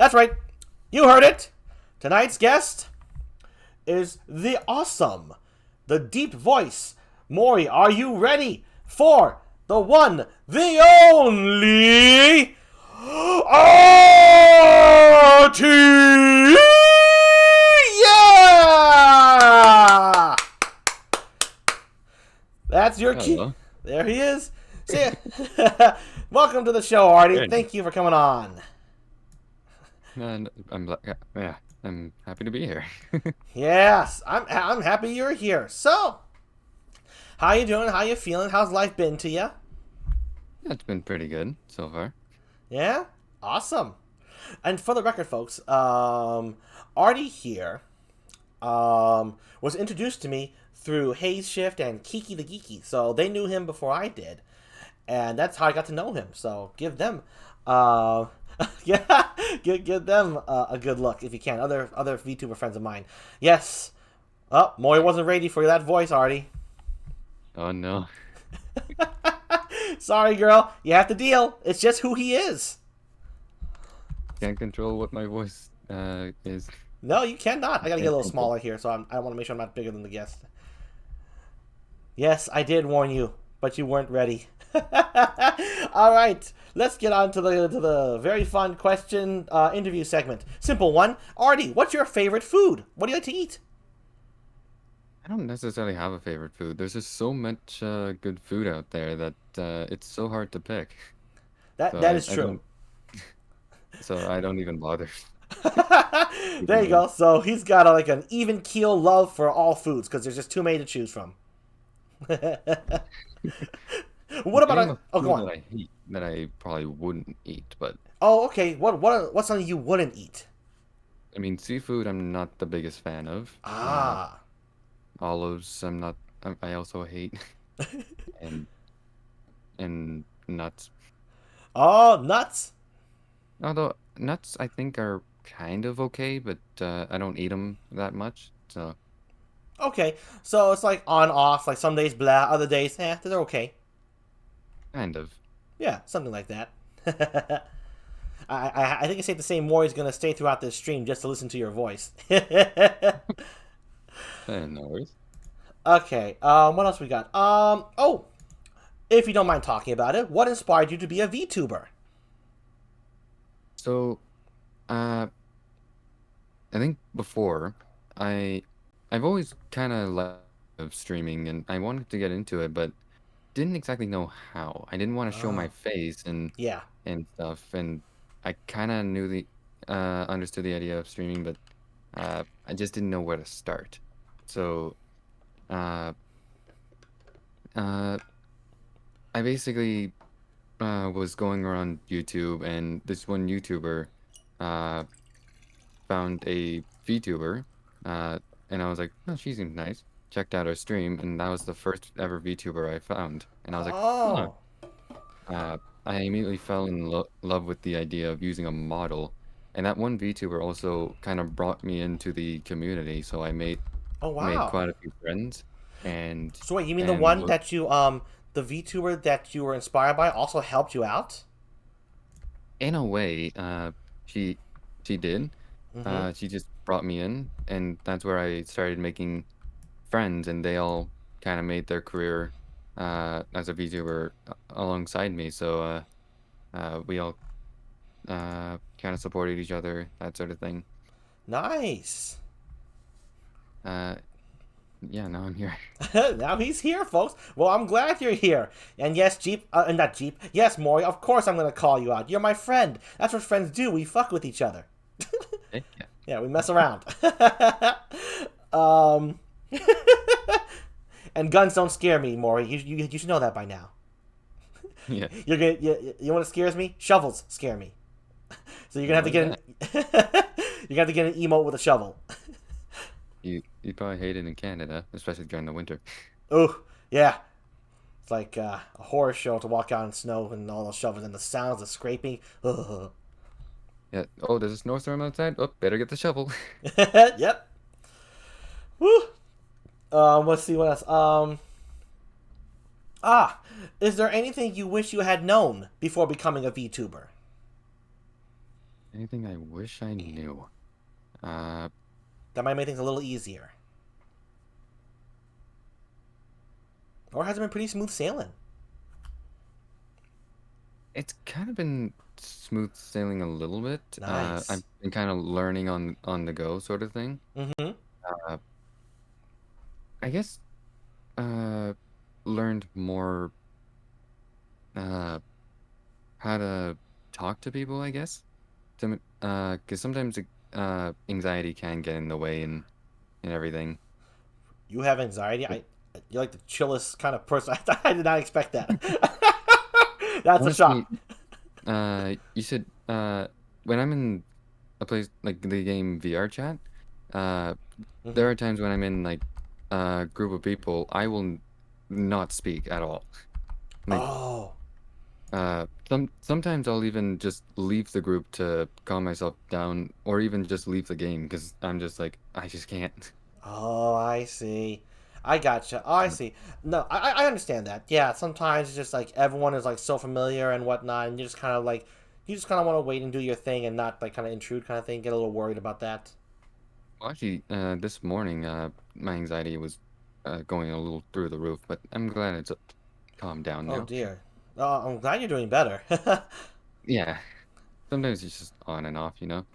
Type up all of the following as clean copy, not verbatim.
That's right. You heard it. Tonight's guest is the awesome, the deep voice. Maury, are you ready for the one, the only Arti? Yeah! That's your key. Hello. There he is. See ya. Welcome to the show, Arti. Good. Thank you for coming on. And I'm happy to be here. Yes, I'm happy you're here. So, how you doing? How you feeling? How's life been to you? It's been pretty good so far. Yeah, awesome. And for the record, folks, Arti here was introduced to me through Haze Shift and Kiki the Geeky, so they knew him before I did, and that's how I got to know him. So give them, yeah, give them a good look if you can. Other VTuber friends of mine. Yes. Oh, Maury wasn't ready for that voice, Arti. Oh no. Sorry, girl. You have to deal. It's just who he is. Can't control what my voice is. No, you cannot. I gotta get a little smaller here, so I want to make sure I'm not bigger than the guest. Yes, I did warn you, but you weren't ready. All right, let's get on to the very fun question interview segment. Simple one. Arti, what's your favorite food? What do you like to eat? I don't necessarily have a favorite food. There's just so much good food out there that it's so hard to pick. That is true. So I don't even bother. There you go. So he's got like an even keel love for all foods because there's just too many to choose from. What about go on. That I hate, that I probably wouldn't eat, but Oh, okay. What's something you wouldn't eat? I mean, seafood I'm not the biggest fan of. Ah. Olives I'm not. I also hate, and nuts. Oh, nuts. Although nuts I think are kind of okay, but I don't eat them that much. So Okay, so it's like on off. Like some days blah, other days they're okay. kind of. Yeah, something like that. I think it's safe to say Maury's gonna stay throughout this stream just to listen to your voice. No worries. Okay. What else we got? Oh, if you don't mind talking about it, what inspired you to be a VTuber? So, I think before I've always kind of loved streaming and I wanted to get into it, but didn't exactly know how. I didn't want to show my face Yeah. and stuff, and I kind of knew understood the idea of streaming, but I just didn't know where to start. So, uh, uh, I basically was going around YouTube, and this one YouTuber uh, found a VTuber, and I was like, oh, she seems nice. Checked out her stream, and that was the first ever VTuber I found. And I was like, huh. Oh. I immediately fell in love with the idea of using a model. And that one VTuber also kind of brought me into the community, so I made Oh made wow. quite a few friends, So wait, you mean the and one that you the VTuber that you were inspired by also helped you out? in a way, she she did. Mm-hmm. She just brought me in, and that's where I started making friends, and they all kind of made their career as a VTuber alongside me. So we all kind of supported each other, that sort of thing. Nice. Uh, yeah, now I'm here. Now he's here, folks. Well, I'm glad you're here. And yes, Jeep, not Jeep. Yes, Maury. Of course, I'm gonna call you out. You're my friend. That's what friends do. We fuck with each other. Okay, yeah. Yeah, we mess around. um, and guns don't scare me, Maury. You should know that by now. Yeah. You know what scares me? Shovels scare me. So you're gonna have to get you're gonna have to get an emote with a shovel. You probably hate it in Canada, especially during the winter. Oh yeah, it's like a horror show to walk out in snow and all those shovels and the sounds of scraping. Ugh. Yeah. Oh, there's a snowstorm outside. Oh, better get the shovel. Yep. Woo. Let's see what else. Is there anything you wish you had known before becoming a VTuber? Anything I wish I knew. Uh, That might make things a little easier. Or has it been pretty smooth sailing? it's kind of been smooth sailing a little bit. I've Nice. been kind of learning on the go sort of thing. Mm-hmm. Uh, I guess uh, learned more uh how to talk to people, I guess. Because sometimes anxiety can get in the way and everything. You have anxiety. But You're like the chillest kind of person. I did not expect that. That's a honestly, shock. you said when I'm in a place like the game VR chat, uh, there Mm-hmm. are times when I'm in like a group of people, I will not speak at all. Like Oh. sometimes I'll even just leave the group to calm myself down, or even just leave the game because I'm just like I just can't. Oh, I see. I gotcha. Oh, I see. No, I understand that. Yeah, sometimes it's just like everyone is like so familiar and whatnot, and you just kind of like you just kind of want to wait and do your thing and not like kind of intrude kind of thing. Get a little worried about that. Well, actually, this morning, my anxiety was going a little through the roof, but I'm glad it's calmed down Oh now. dear. Oh, I'm glad you're doing better. Yeah, sometimes it's just on and off, you know?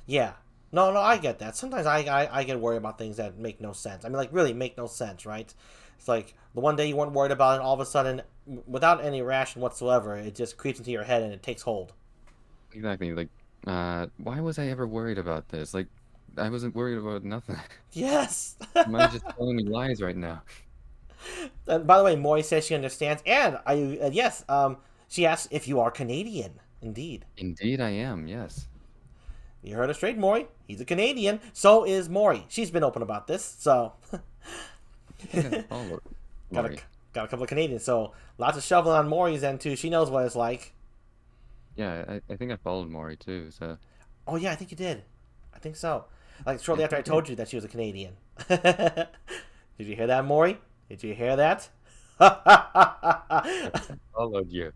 Yeah. No, no, I get that. Sometimes I get worried about things that make no sense. I mean, like, really make no sense, right? It's like the one day you weren't worried about it, and all of a sudden, without any ration whatsoever, it just creeps into your head and it takes hold. Exactly. Like, why was I ever worried about this? Like, I wasn't worried about nothing. Yes! Mine's just telling me lies right now. And by the way, Maury says she understands, and yes, she asks if you are Canadian. Indeed. Indeed, I am. Yes. You heard her straight, Maury. He's a Canadian. So is Maury. She's been open about this, so. I think I followed got a, Maury. got a couple of Canadians, so lots of shoveling on Maury's end, too. She knows what it's like. Yeah, I think I followed Maury too. So Oh yeah, I think you did. I think so. Like shortly yes, after I I did. told you that she was a Canadian. Did you hear that, Maury? Did you hear that? Yes, I followed you,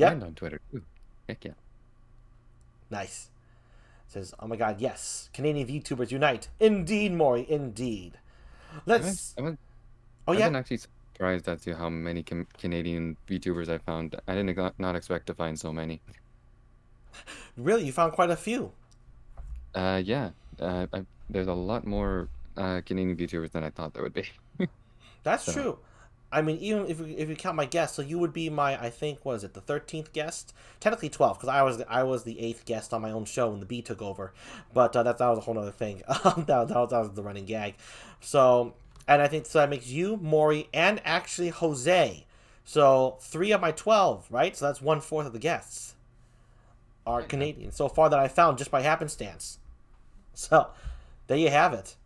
and Yep. on Twitter too. Heck yeah. Nice. Says, oh my god, yes. Canadian VTubers unite. Indeed, Maury, indeed. I was, Let's. I was Oh I've yeah. been actually surprised as to how many Canadian VTubers I found. I didn't not expect to find so many. Really, you found quite a few. Yeah. There's a lot more Canadian VTubers than I thought there would be. That's So true. I mean, even if you count my guests, so you would be my, I think, was it the 13th guest? Technically 12, because I was the 8th guest on my own show when the B took over, but that was a whole other thing. That was the running gag. So, and I think so that makes you, Maury, and actually Jose. So 3 of my 12, right? So that's 1/4 of the guests are yeah. Canadian so far that I found just by happenstance. So there you have it.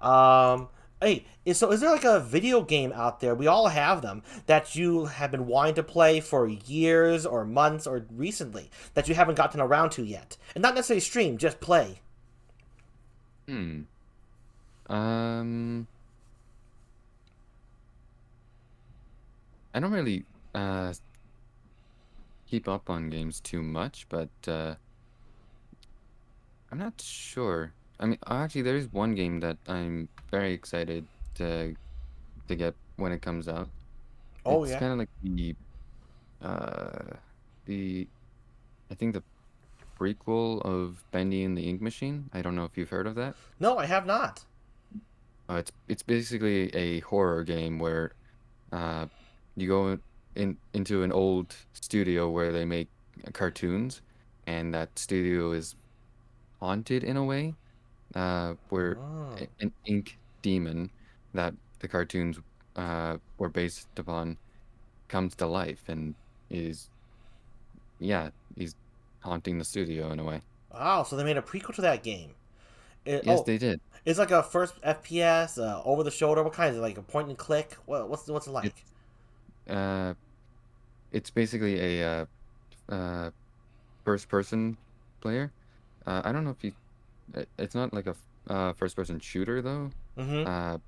Um, hey, is there like a video game out there? We all have them that you have been wanting to play for years or months or recently that you haven't gotten around to yet, and not necessarily stream, just play. Hmm. Um. I don't really keep up on games too much, but I'm not sure. I mean, actually, there is one game that I'm very excited to to get when it comes out. Oh It's yeah. kind of like uh the I think the prequel of Bendy and the Ink Machine. I don't know if you've heard of that. No, I have not. It's basically a horror game where uh you go into an old studio where they make cartoons, and that studio is haunted in a way, where Oh. an ink demon that the cartoons were based upon comes to life and is yeah, he's haunting the studio in a way. Wow. So they made a prequel to that game. Yes, Oh, they did. it's like a first FPS, over the shoulder. What kind is it? Like a point and click? What's it like? It's uh it's basically a uh first person player. I don't know if you it's not like a first person shooter though. Mm-hmm. Uh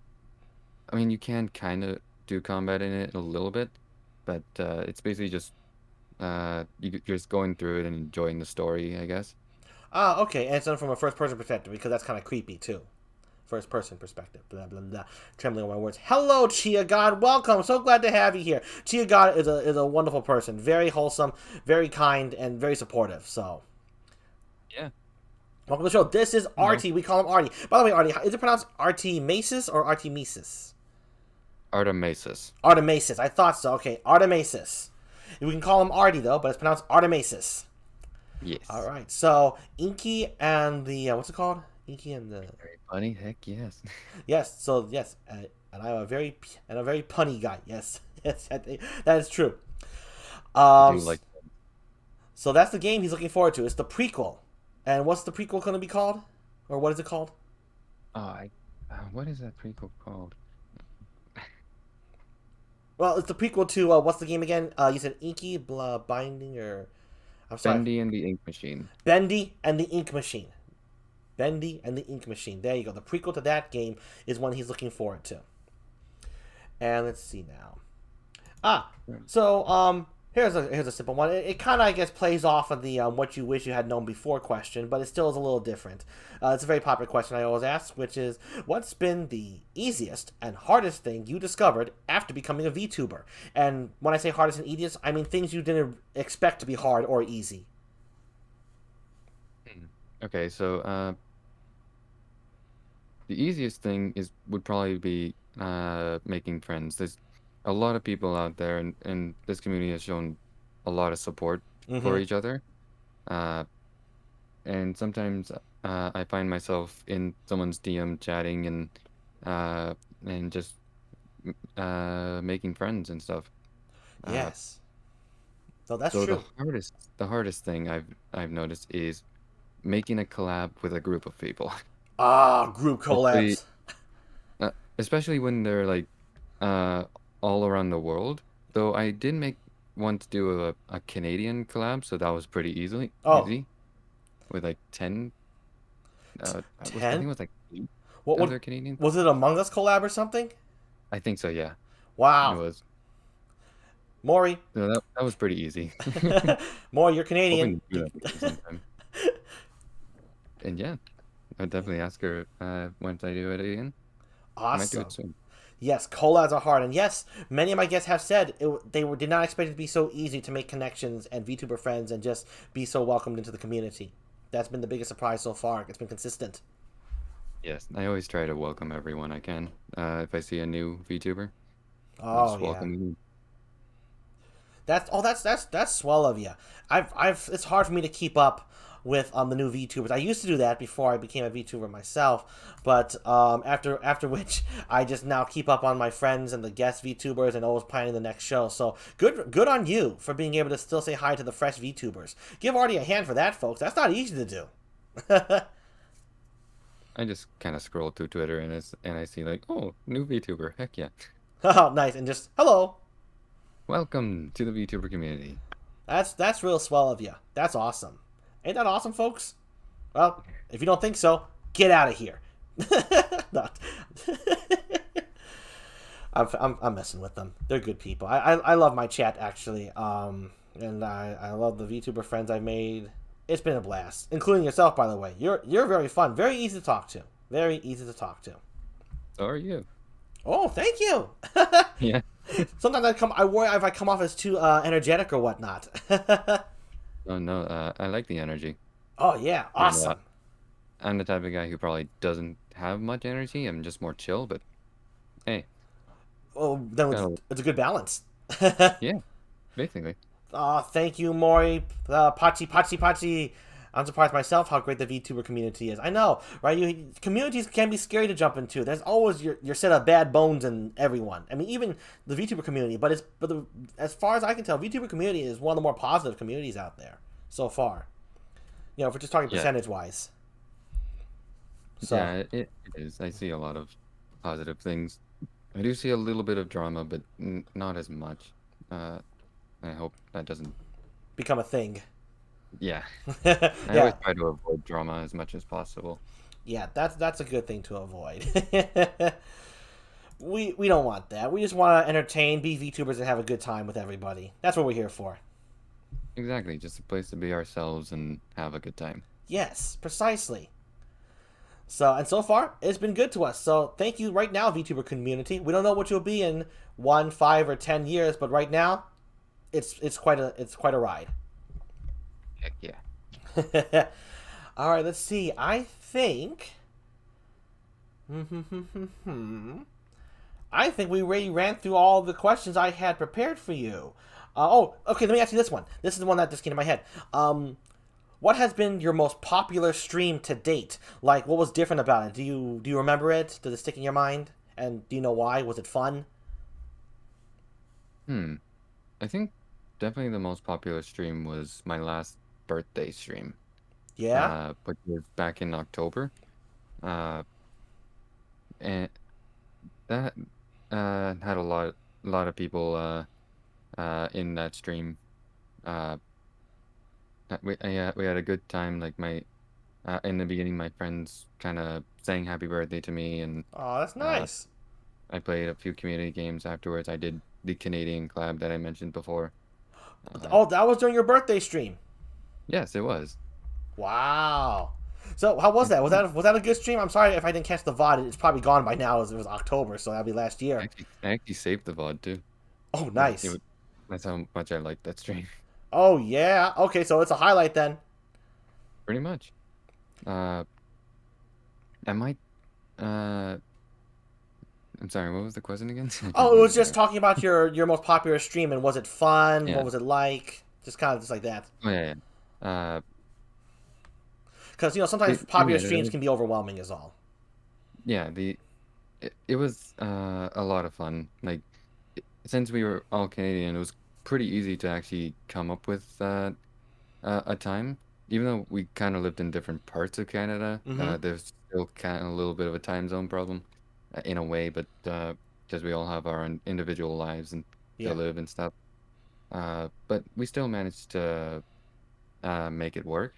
I mean you can kind of do combat in it a little bit, but it's basically just you're just going through it and enjoying the story, I guess. Ah, okay, and it's done from a first-person perspective because that's kind of creepy too. First-person perspective. Blah blah blah. Trembling on my words. Hello, Chia God. Welcome. So glad to have you here. Chia God is a wonderful person. Very wholesome, very kind, and very supportive. So, Yeah. welcome to the show. This is Hello. Arti. We call him Arti. By the way, Arti, is it pronounced Artimeises or Artimeises? Artimaises. Artimeises. I thought so. Okay, Artimeises. We can call him Arti though, but it's pronounced Artimeises. All Yes. right. So Inky and the what's it called? Inky and the Very funny. Heck yes. yes. So yes, and I'm a very punny guy. Yes, yes, that is true. I Um. do like. So that's the game he's looking forward to. It's the prequel. And what's the prequel going to be called? Or what is it called? What is that prequel called? Well, it's the prequel to what's the game again? You said Inky Binding or I'm sorry, Bendy and the Ink Machine. Bendy and the Ink Machine. Bendy and the Ink Machine. There you go. The prequel to that game is one he's looking forward to. And let's see now. So here's a simple one. It kind of I guess plays off of the what you wish you had known before question, but it still is a little different. It's a very popular question I always ask, which is what's been the easiest and hardest thing you discovered after becoming a VTuber? And when I say hardest and easiest, I mean things you didn't expect to be hard or easy. Okay, so the easiest thing would probably be making friends. There's a lot of people out there, and this community has shown a lot of support for Mm-hmm. each other. Uh, and sometimes I find myself in someone's DM chatting and just making friends and stuff. Uh, Yes. So that's so true. the hardest thing I've noticed is making a collab with a group of people. Ah, group Especially collabs. uh, especially when they're like uh all around the world. Though I did make want to do a Canadian collab, so that was pretty Oh, easy with like 10 I think it 10? was like 8 What other Canadians. was it Among Us collab or something? I think so, yeah. It Wow. was. Maury. So that was pretty easy. Maury, you're Canadian. Hoping to do that again sometime. And yeah, I'll definitely ask her once I do it again. I might do it Awesome. soon. Yes, collabs are hard, and yes, many of my guests have said did not expect it to be so easy to make connections and VTuber friends and just be so welcomed into the community. That's been the biggest surprise so far. It's been consistent. Yes, I always try to welcome everyone I can. If I see a new VTuber, I'll Oh just yeah, welcome you. that's swell of you. I've it's hard for me to keep up with the new VTubers. I used to do that before I became a VTuber myself, but after which I just now keep up on my friends and the guest VTubers and always planning the next show. So good on you for being able to still say hi to the fresh VTubers. Give Artie a hand for that, folks. That's not easy to do. I just kind of scroll through Twitter and I see like, oh, new VTuber. Heck yeah. Oh, nice, and just hello. Welcome to the VTuber community. That's real swell of you. That's awesome. Ain't that awesome, folks? Well, if you don't think so, get out of here. Not. I'm messing with them. They're good people. I love my chat actually. And I love the VTuber friends I made. It's been a blast, including yourself, by the way. You're very fun, very easy to talk to, very easy to talk to. So are you? Oh, thank you. Yeah. Sometimes I worry if I come off as too energetic or whatnot. Oh no, I like the energy. Oh yeah, Even though awesome. I'm the type of guy who probably doesn't have much energy. I'm just more chill, but hey, Oh, then gotta, it's a good balance. yeah, basically. Oh, thank you, Mori. Pachi, Pachi, Pachi. I'm surprised myself how great the VTuber community is. I know, right? Communities can be scary to jump into. There's always your set of bad bones in everyone. I mean, even the VTuber community. As far as I can tell, VTuber community is one of the more positive communities out there so far. You know, if we're just talking Yeah, percentage wise. So, yeah, it is. I see a lot of positive things. I do see a little bit of drama, but not as much. Uh, I hope that doesn't. become a thing. Yeah, I always Yeah, try to avoid drama as much as possible. yeah. That's a good thing to avoid. We don't want that. We just want to entertain, be VTubers, and have a good time with everybody. That's what we're here for. Exactly, just a place to be ourselves and have a good time. Yes, precisely. So, and so far, it's been good to us. So, thank you right now, VTuber community. We don't know what you'll be in 1, 5, or 10 years, but right now, it's quite a ride. Heck yeah. All right, let's see. I think I think we already ran through all the questions I had prepared for you. Okay. Let me ask you this one. This is the one that just came to my head. What has been your most popular stream to date? Like, what was different about it? Do you remember it? Does it stick in your mind? And do you know why? Was it fun? Hmm. I think definitely the most popular stream was my last birthday stream. Yeah. Which was back in October. Uh, and that had a lot of people in that stream. Uh, we had a good time. Like in the beginning, my friends kind of sang happy birthday to me, and Oh, that's uh, nice. I played a few community games afterwards. I did the Canadian collab that I mentioned before. Uh, Oh, that was during your birthday stream. yes, it was. Wow. So how was that? Was that a good stream? I'm sorry if I didn't catch the VOD. It's probably gone by now as it was October, so that'll be last year. I actually saved the VOD too. Oh, It nice. was, that's how much I liked that stream. Oh yeah. Okay, so it's a highlight then. Pretty much. Uh, I might. Uh, I'm sorry. What was the question again? I Oh, it was completely just forgot. talking about your most popular stream and was it fun? What Yeah. was it like? Just kind of just like that. Oh yeah. Yeah. Because sometimes We popular made it. It streams was, can be overwhelming, is all. yeah. It was a lot of fun. Like since we were all Canadian, it was pretty easy to actually come up with a time. Even though we kind of lived in different parts of Canada, Mm-hmm. there's still kind of a little bit of a time zone problem in a way, but because we all have our own individual lives and to Yeah. live and stuff. But we still managed to make it work.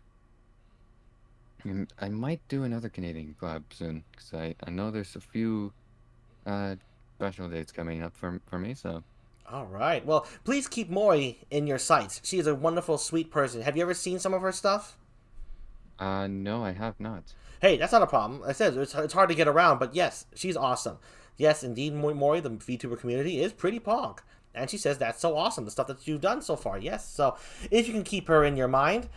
And I might do another Canadian collab soon because I know there's a few uh, special dates coming up for me. So All right. Well, please keep Mori in your sights. She is a wonderful, sweet person. Have you ever seen some of her stuff? no, I have not. Hey, that's not a problem. I said it's hard to get around, but yes, she's awesome. Yes, indeed, Mori, the VTuber community is pretty pog. And she says that's so awesome, the stuff that you've done so far. Yes, so if you can keep her in your mind,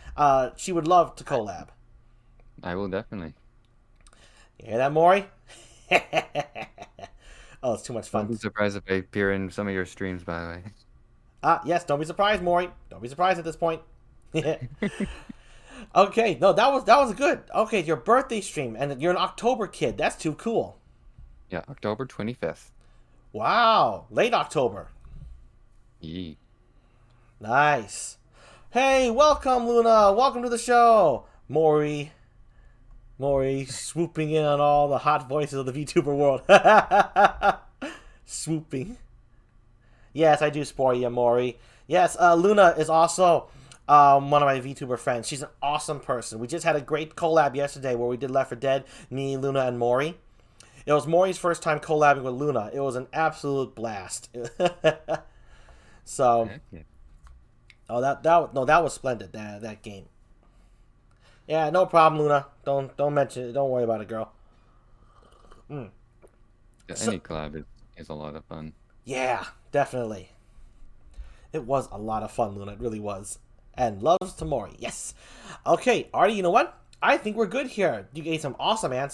she would love to I, collab. I will definitely. You hear that, Maury? Oh, it's too much Don't fun. be surprised if I appear in some of your streams, by the Yes, don't be surprised, Maury. Don't be surprised at this point. way. Okay, no, that was good. Okay, your birthday stream, and you're an October kid. That's too cool. Yeah, October 25th. Wow, late October. Yee. Nice. Hey, welcome, Luna. Welcome to the show, Maury. Maury swooping in on all the hot voices of the VTuber world. Swooping. Yes, I do spoil you, Maury. Yes, Luna is also one of my VTuber friends. She's an awesome person. We just had a great collab yesterday where we did Left 4 Dead, me, Luna, and Maury. It was Maury's first time collabing with Luna. It was an absolute blast. So, Heck yeah. oh that was splendid. That game. Yeah, no problem, Luna. Don't mention it. Don't worry about it, girl. Mm. Yeah, So, any collab is a lot of fun. yeah, definitely. It was a lot of fun, Luna. It really was. And loves to Maury. Yes. Okay, Artie, you know what? I think we're good here. You gave some awesome answers.